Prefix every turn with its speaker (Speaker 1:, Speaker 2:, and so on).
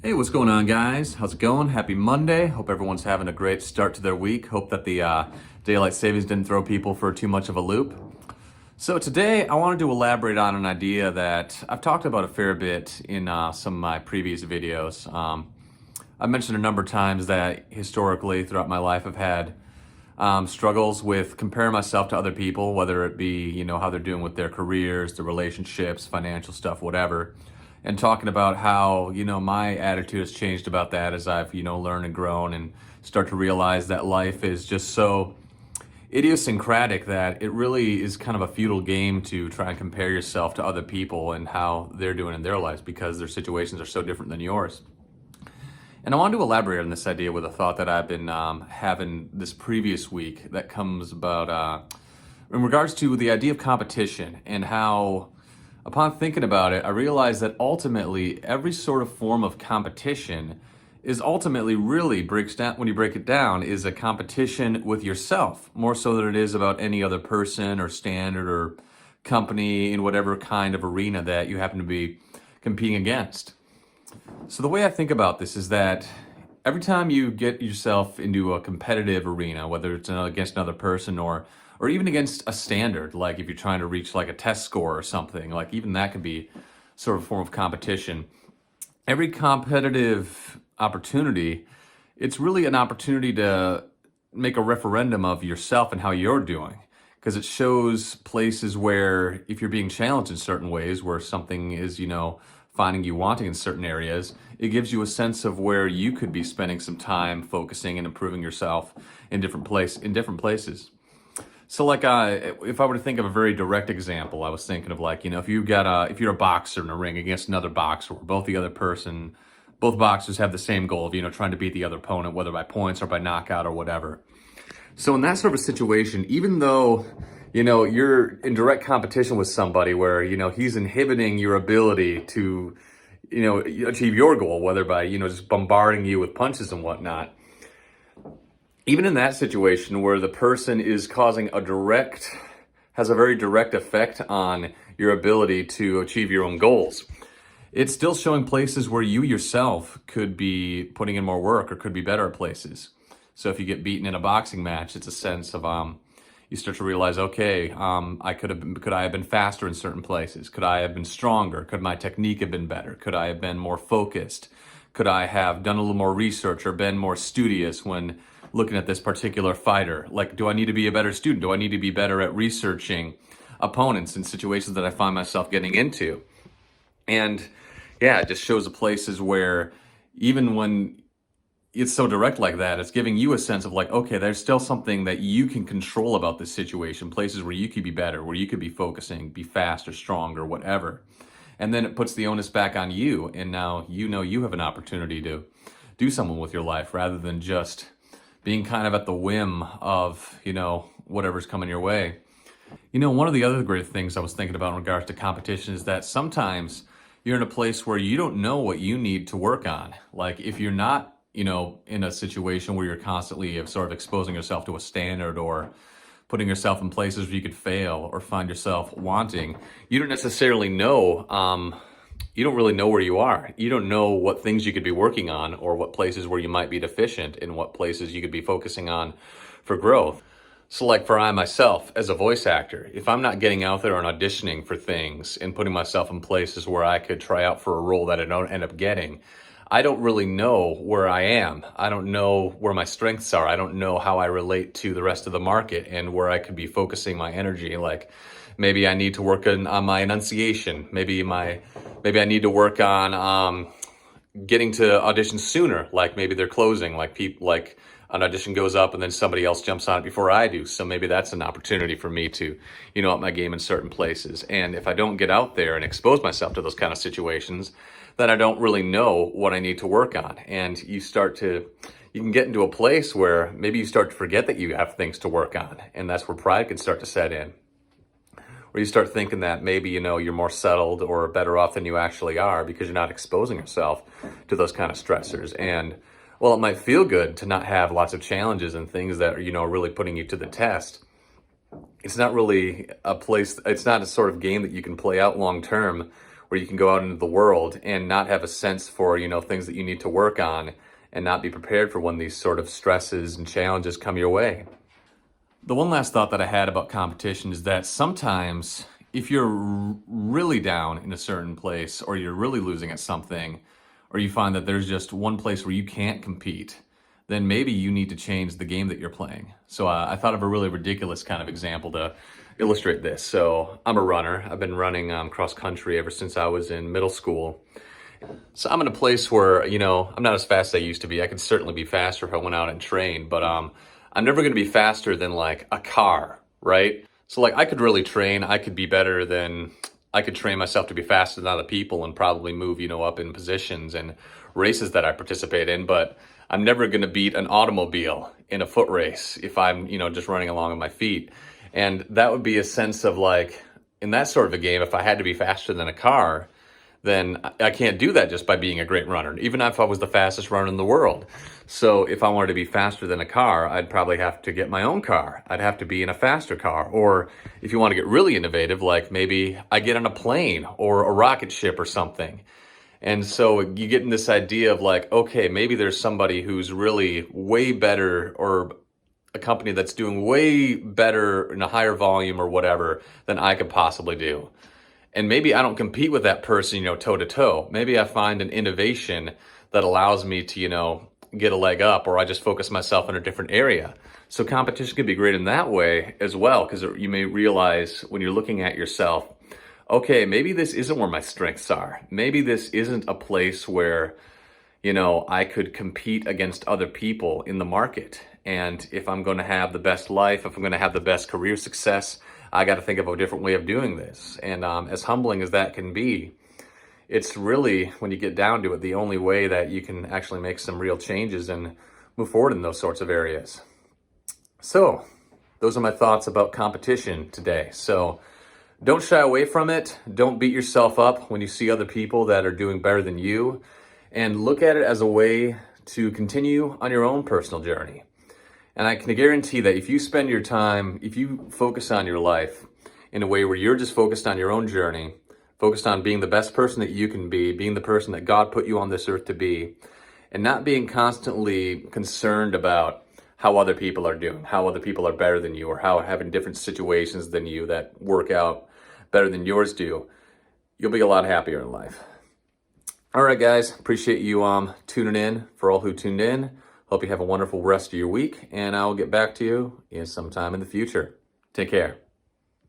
Speaker 1: Hey, what's going on, guys? How's it going? Happy Monday. Hope everyone's having a great start to their week. Hope that the daylight savings didn't throw people for too much of a loop. So today I wanted to elaborate on an idea that I've talked about a fair bit in some of my previous videos. I've mentioned a number of times that historically throughout my life I've had struggles with comparing myself to other people, whether it be, how they're doing with their careers, their relationships, financial stuff, whatever. And talking about how, my attitude has changed about that as I've, learned and grown and start to realize that life is just so idiosyncratic that it really is kind of a futile game to try and compare yourself to other people and how they're doing in their lives because their situations are so different than yours. And I wanted to elaborate on this idea with a thought that I've been having this previous week that comes about in regards to the idea of competition and how, upon thinking about it, I realized that ultimately every sort of form of competition is ultimately really breaks down, when you break it down, is a competition with yourself, more so than it is about any other person or standard or company in whatever kind of arena that you happen to be competing against. So the way I think about this is that every time you get yourself into a competitive arena, whether it's against another person or even against a standard, like if you're trying to reach like a test score or something, like even that could be sort of a form of competition. Every competitive opportunity, it's really an opportunity to make a referendum of yourself and how you're doing, because it shows places where if you're being challenged in certain ways, where something is, finding you wanting in certain areas, it gives you a sense of where you could be spending some time focusing and improving yourself in different places. So like if I were to think of a very direct example, I was thinking of like, if you're a boxer in a ring against another boxer, where both boxers have the same goal of, trying to beat the other opponent, whether by points or by knockout or whatever. So in that sort of situation, even though, you're in direct competition with somebody where, he's inhibiting your ability to, achieve your goal, whether by, just bombarding you with punches and whatnot. Even in that situation where the person is has a very direct effect on your ability to achieve your own goals, it's still showing places where you yourself could be putting in more work or could be better at places. So if you get beaten in a boxing match, it's a sense of, you start to realize, okay, could I have been faster in certain places? Could I have been stronger? Could my technique have been better? Could I have been more focused? Could I have done a little more research or been more studious when looking at this particular fighter? Like, do I need to be a better student? Do I need to be better at researching opponents in situations that I find myself getting into? And yeah, it just shows the places where even when it's so direct like that, it's giving you a sense of like, okay, there's still something that you can control about this situation, places where you could be better, where you could be focusing, be faster, stronger, whatever. And then it puts the onus back on you. And now you have an opportunity to do something with your life rather than just being kind of at the whim of, whatever's coming your way. One of the other great things I was thinking about in regards to competition is that sometimes you're in a place where you don't know what you need to work on. Like if you're not, in a situation where you're constantly sort of exposing yourself to a standard or putting yourself in places where you could fail or find yourself wanting, you don't necessarily know, you don't really know where you are. You don't know what things you could be working on or what places where you might be deficient and what places you could be focusing on for growth. So like for I myself as a voice actor, if I'm not getting out there and auditioning for things and putting myself in places where I could try out for a role that I don't end up getting, I don't really know where I am. I don't know where my strengths are. I don't know how I relate to the rest of the market and where I could be focusing my energy. Like maybe I need to work on my enunciation. Maybe I need to work on getting to auditions sooner. Like maybe they're closing. Like an audition goes up and then somebody else jumps on it before I do. So maybe that's an opportunity for me to, up my game in certain places. And if I don't get out there and expose myself to those kind of situations, then I don't really know what I need to work on. And you can get into a place where maybe you start to forget that you have things to work on. And that's where pride can start to set in. Where you start thinking that maybe, you're more settled or better off than you actually are because you're not exposing yourself to those kind of stressors. And while it might feel good to not have lots of challenges and things that are, really putting you to the test, it's not really it's not a sort of game that you can play out long term where you can go out into the world and not have a sense for, things that you need to work on and not be prepared for when these sort of stresses and challenges come your way. The one last thought that I had about competition is that sometimes if you're really down in a certain place, or you're really losing at something, or you find that there's just one place where you can't compete, then maybe you need to change the game that you're playing. So I thought of a really ridiculous kind of example to illustrate this. So I'm a runner. I've been running cross country ever since I was in middle school. So I'm in a place where, I'm not as fast as I used to be. I could certainly be faster if I went out and trained, but I'm never going to be faster than like a car, right? So like I could really train. I could train myself to be faster than other people and probably move, up in positions and races that I participate in, but I'm never going to beat an automobile in a foot race if I'm, just running along on my feet. And that would be a sense of like, in that sort of a game, if I had to be faster than a car, then I can't do that just by being a great runner, even if I was the fastest runner in the world. So if I wanted to be faster than a car, I'd probably have to get my own car. I'd have to be in a faster car. Or if you want to get really innovative, like maybe I get on a plane or a rocket ship or something. And so you get in this idea of like, okay, maybe there's somebody who's really way better, or a company that's doing way better in a higher volume or whatever than I could possibly do. And maybe I don't compete with that person, toe to toe. Maybe I find an innovation that allows me to, get a leg up, or I just focus myself in a different area. So competition could be great in that way as well, because you may realize when you're looking at yourself, okay, maybe this isn't where my strengths are. Maybe this isn't a place where, I could compete against other people in the market. And if I'm going to have the best life, if I'm going to have the best career success, I got to think of a different way of doing this. And as humbling as that can be, it's really, when you get down to it, the only way that you can actually make some real changes and move forward in those sorts of areas. So those are my thoughts about competition today. So don't shy away from it. Don't beat yourself up when you see other people that are doing better than you, and look at it as a way to continue on your own personal journey. And I can guarantee that if you spend your time, if you focus on your life in a way where you're just focused on your own journey, focused on being the best person that you can be, being the person that God put you on this earth to be, and not being constantly concerned about how other people are doing, how other people are better than you, or how having different situations than you that work out better than yours do, you'll be a lot happier in life. All right, guys, appreciate you tuning in. For all who tuned in, hope you have a wonderful rest of your week, and I'll get back to you sometime in the future. Take care.